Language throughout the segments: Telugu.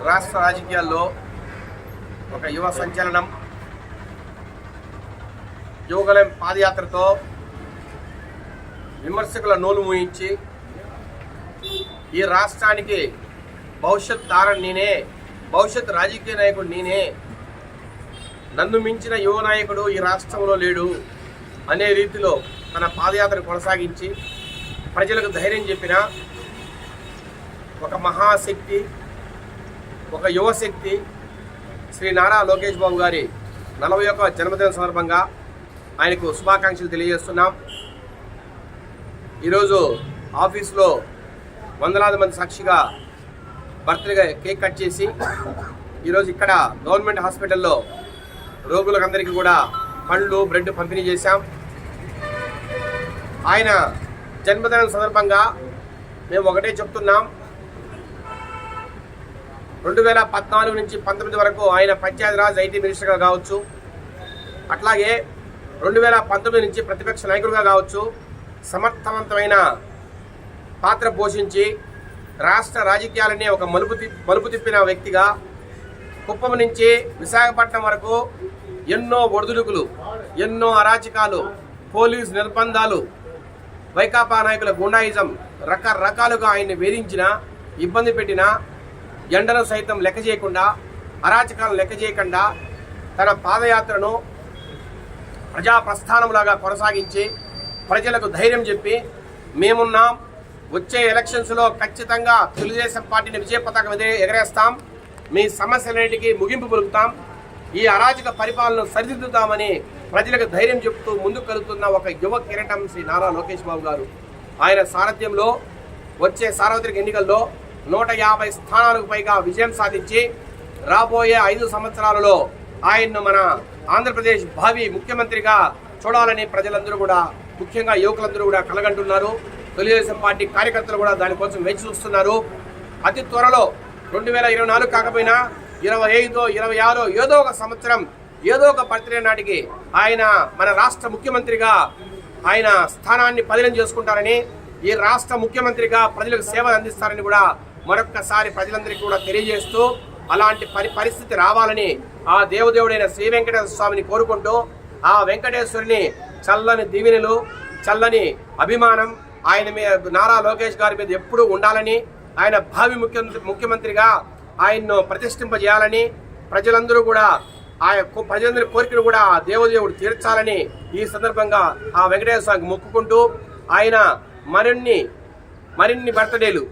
రాష్ట్ర రాజకీయాల్లో ఒక యువ సంచలనం యువగలం పాదయాత్రతో విమర్శకుల నోలు మూయించి ఈ రాష్ట్రానికి భవిష్యత్ తారని నేనే, భవిష్యత్ రాజకీయ నాయకుడు నేనే, నన్ను మించిన యువ నాయకుడు ఈ రాష్ట్రంలో లేడు అనే రీతిలో తన పాదయాత్ర కొనసాగించి ప్రజలకు ధైర్యం చెప్పిన ఒక మహాశక్తి, ఒక యువశక్తి శ్రీ నారా లోకేష్ బాబు గారి 41వ జన్మదిన సందర్భంగా ఆయనకు శుభాకాంక్షలు తెలియజేస్తున్నాం. ఈరోజు ఆఫీస్లో వందలాది మంది సాక్షిగా బర్త్డే కేక్ కట్ చేసి ఈరోజు ఇక్కడ గవర్నమెంట్ హాస్పిటల్లో రోగులందరికీ కూడా పండ్లు బ్రెడ్ పంపిణీ చేశాం. ఆయన జన్మదినం సందర్భంగా మేము ఒకటే చెప్తున్నాం, 2014 నుంచి 19 వరకు ఆయన పంచాయతీరాజ్ ఐటీ మినిస్టర్గా కావచ్చు, అట్లాగే 2019 నుంచి ప్రతిపక్ష నాయకుడిగా కావచ్చు సమర్థవంతమైన పాత్ర పోషించి రాష్ట్ర రాజకీయాలనే ఒక మలుపు తిప్పిన వ్యక్తిగా కుప్పం నుంచి విశాఖపట్నం వరకు ఎన్నో ఒడిదుడుకులు, ఎన్నో అరాచకాలు, పోలీసు నిర్బంధాలు, వైకాపా నాయకుల గుండాయిజం రకరకాలుగా ఆయన్ని వేధించిన, ఇబ్బంది పెట్టిన, ఎండను సైతం లెక్క చేయకుండా, అరాచకాలను లెక్క చేయకుండా తన పాదయాత్రను ప్రజా ప్రస్థానంలాగా కొనసాగించి ప్రజలకు ధైర్యం చెప్పి మేమున్నాం, వచ్చే ఎలక్షన్స్లో ఖచ్చితంగా తెలుగుదేశం పార్టీని విజయ పతాకం ఎగరేస్తాం, మీ సమస్యలన్నిటికీ ముగింపు పలుకుతాం, ఈ అరాచక పరిపాలనను సరిదిద్దుతామని ప్రజలకు ధైర్యం చెబుతూ ముందుకు కలుగుతున్న ఒక యువ కిరీటం శ్రీ నారా లోకేష్ బాబు గారు. ఆయన సారథ్యంలో వచ్చే సార్వత్రిక ఎన్నికల్లో 150 స్థానాలకు పైగా విజయం సాధించి రాబోయే 5 సంవత్సరాలలో ఆయన్ను మన ఆంధ్రప్రదేశ్ భావి ముఖ్యమంత్రిగా చూడాలని ప్రజలందరూ కూడా, ముఖ్యంగా యువకులందరూ కూడా కలగంటున్నారు. తెలుగుదేశం పార్టీ కార్యకర్తలు కూడా దానికోసం వేచి చూస్తున్నారు. అతి త్వరలో 2024 కాకపోయినా 25, 26 ఏదో ఒక సంవత్సరం, ఏదో ఒక బర్త్డే నాటికి ఆయన మన రాష్ట్ర ముఖ్యమంత్రిగా ఆయన స్థానాన్ని పదిలం చేసుకుంటారని, ఈ రాష్ట్ర ముఖ్యమంత్రిగా ప్రజలకు సేవలు అందిస్తారని కూడా మరొక్కసారి ప్రజలందరికీ కూడా తెలియజేస్తూ, అలాంటి పరిస్థితి రావాలని ఆ దేవదేవుడైన శ్రీ వెంకటేశ్వర స్వామిని కోరుకుంటూ, ఆ వెంకటేశ్వరుని చల్లని దీవెనలు, చల్లని అభిమానం ఆయన మీద, నారా లోకేష్ గారి మీద ఎప్పుడూ ఉండాలని, ఆయన భావి ముఖ్యమంత్రిగా ఆయన్ను ప్రతిష్ఠింపజేయాలని, ప్రజలందరూ కూడా ప్రజలందరి కోరికను కూడా దేవదేవుడు తీర్చాలని ఈ సందర్భంగా ఆ వెంకటేశ్వర స్వామికి మొక్కుకుంటూ, ఆయన మరిన్ని బర్త్డేలు,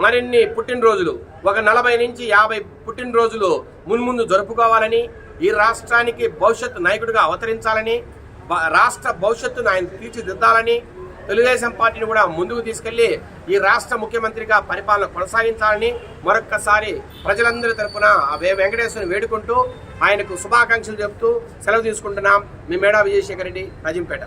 మరిన్ని పుట్టినరోజులు, ఒక 40 నుంచి 50 పుట్టినరోజులు మున్ముందు జరుపుకోవాలని, ఈ రాష్ట్రానికి భవిష్యత్తు నాయకుడిగా అవతరించాలని, రాష్ట్ర భవిష్యత్తును ఆయన తీర్చిదిద్దాలని, తెలుగుదేశం పార్టీని కూడా ముందుకు తీసుకెళ్లి ఈ రాష్ట్ర ముఖ్యమంత్రిగా పరిపాలన కొనసాగించాలని మరొక్కసారి ప్రజలందరి తరఫున వెంకటేశ్వరుని వేడుకుంటూ ఆయనకు శుభాకాంక్షలు చెబుతూ సెలవు తీసుకుంటున్నాం. మీ మేడా విజయశేఖర్ రెడ్డి, రాజంపేట.